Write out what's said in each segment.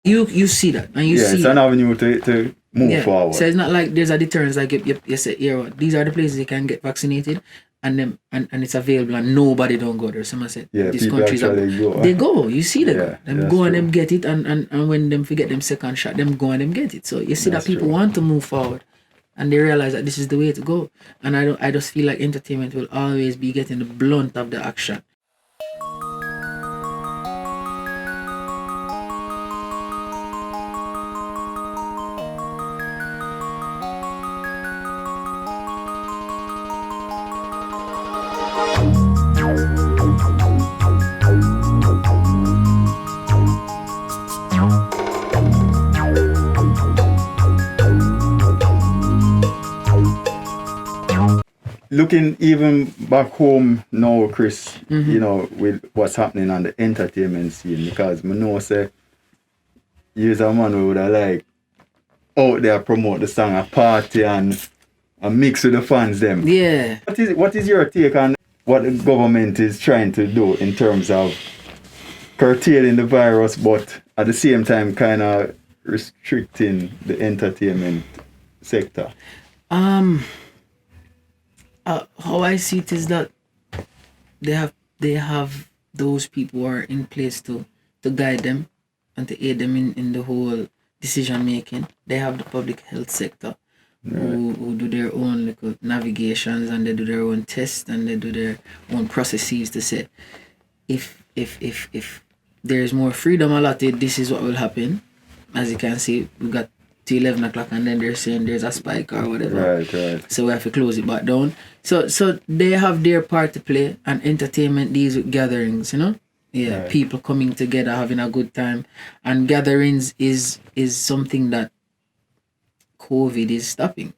You see that, and you see it's an avenue to move forward. So it's not like there's a deterrence, like you say, these are the places you can get vaccinated, and it's available, and nobody don't go there. Someone said, these countries they go. You see them, them go and them get it, and when them forget them second shot, them go and them get it. So you see that people want to move forward, and they realize that this is the way to go. And I just feel like entertainment will always be getting the blunt of the action. Looking even back home now, Chris, you know, with what's happening on the entertainment scene, because I know say you're a man who would have like out there promote the song a party and mix with the fans them. Yeah. What is your take on what the government is trying to do in terms of curtailing the virus, but at the same time kind of restricting the entertainment sector? How I see it is that they have those people who are in place to guide them and to aid them in the whole decision making. They have the public health sector who do their own little navigations, and they do their own tests, and they do their own processes to say if there's more freedom allotted, this is what will happen. As you can see, we got to 11 o'clock, and then they're saying there's a spike or whatever. Right. So we have to close it back down. So they have their part to play, and entertainment deals with gatherings, you know? Yeah, right. People coming together, having a good time. And gatherings is something that COVID is stopping.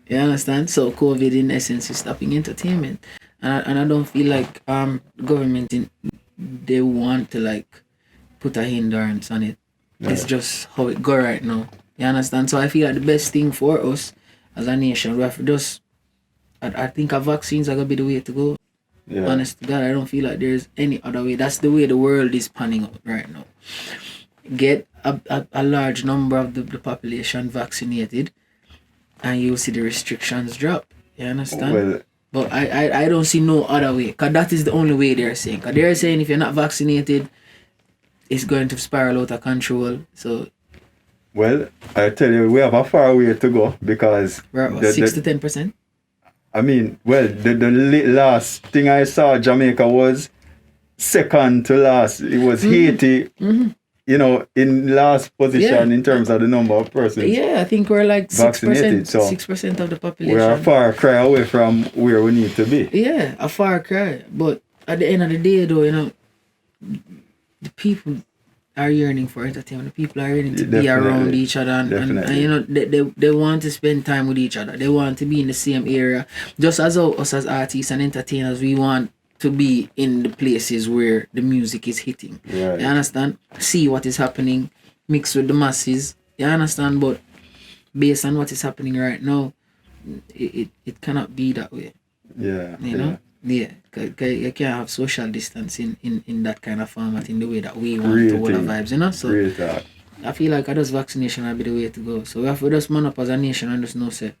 You understand? So COVID in essence is stopping entertainment. And I don't feel like government they want to like put a hindrance on it. Right. It's just how it go right now. You understand? So I feel like the best thing for us as a nation, we have to just, I think our vaccines are going to be the way to go. Yeah. Honest to God, I don't feel like there's any other way. That's the way the world is panning out right now. Get a large number of the population vaccinated, and you'll see the restrictions drop. You understand? Well, but I don't see no other way, because that is the only way they're saying. Because they're saying if you're not vaccinated, it's going to spiral out of control. So, well, I tell you, we have a far way to go, because we're at 6 to 10%. I mean, well, the last thing I saw, Jamaica was second to last. It was Haiti, you know, in last position in terms of the number of persons. Yeah, I think we're like 6%, so 6% of the population. We're a far cry away from where we need to be. Yeah, a far cry. But at the end of the day, though, you know, the people are yearning for entertainment. The people are yearning to be around each other, and you know, they want to spend time with each other. They want to be in the same area. Just as us as artists and entertainers, we want to be in the places where the music is hitting. Right. You understand? See what is happening, mix with the masses. You understand? But based on what is happening right now, it cannot be that way. Yeah. You know? Yeah, you can't have social distancing in that kind of format, in the way that we want to hold the vibes, you know? So I feel like those vaccination will be the way to go. So we have to just man up as a nation and just know, say,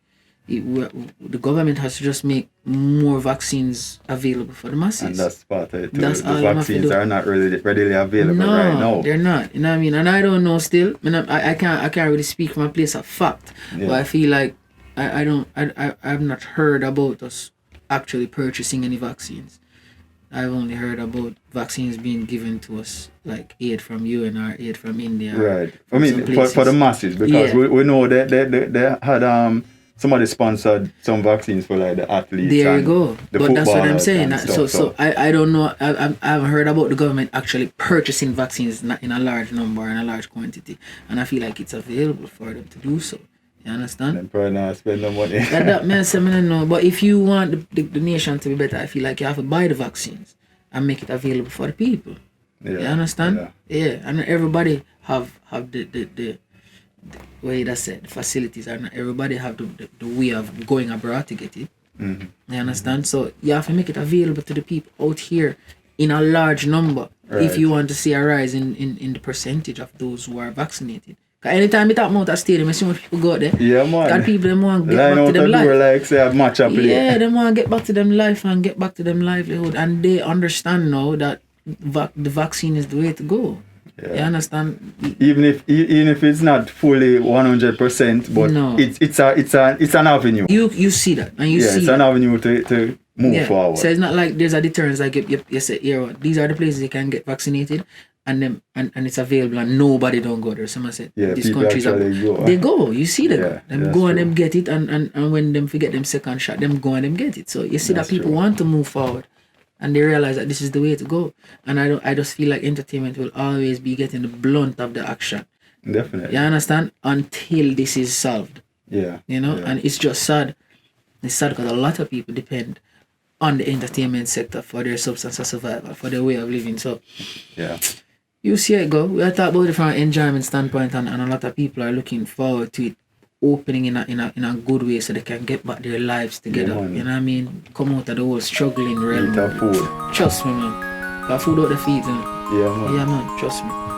the government has to just make more vaccines available for the masses. And that's part of it too. The vaccines are not really readily available right now. No, they're not. You know what I mean? And I don't know still. I can't really speak from a place of fact. Yeah. But I feel like I've not heard about us actually purchasing any vaccines. I've only heard about vaccines being given to us, like aid from UN or aid from India. Right. I mean, for the masses, because we know that they had somebody sponsored some vaccines for like the athletes. There you go. But that's what I'm saying. So I don't know. I haven't heard about the government actually purchasing vaccines in a large number and a large quantity, and I feel like it's available for them to do so. You understand? And probably not spend the money. that means I don't know. But if you want the nation to be better, I feel like you have to buy the vaccines and make it available for the people. Yeah. You understand? Yeah. And everybody have the way that's said, the facilities, and everybody have the way of going abroad to get it. You understand? So you have to make it available to the people out here in a large number. if you want to see a rise in the percentage of those who are vaccinated. Because anytime we talk about a stadium, I see when people go out there. Yeah, man. Got people them want to get Line back to out them the life. door like say a match up Yeah, they want to get back to them life and get back to them livelihood, and they understand now that the vaccine is the way to go. Yeah. You understand? Even if it's not fully 100%, but No. it's an avenue. You see that, and you see it's an avenue to move forward. So it's not like there's a deterrence. Like you say, here, these are the places you can get vaccinated, and it's available, and nobody don't go there. Someone said, these countries they go. You see them, them go and them get it, and when them forget them second shot, them go and them get it. So you see that people want to move forward, and they realize that this is the way to go. And I just feel like entertainment will always be getting the blunt of the action. Definitely. You understand? Until this is solved. Yeah. You know, and it's just sad. It's sad because a lot of people depend on the entertainment sector for their substance of survival, for their way of living. So you see it go. We are talking about it from an enjoyment standpoint, and a lot of people are looking forward to it opening in a good way so they can get back their lives together. You know what I mean? Come out of the whole struggling realm. Eat food. Trust me, man. Got food out the feet, you know? Yeah, man. Yeah, man. Trust me.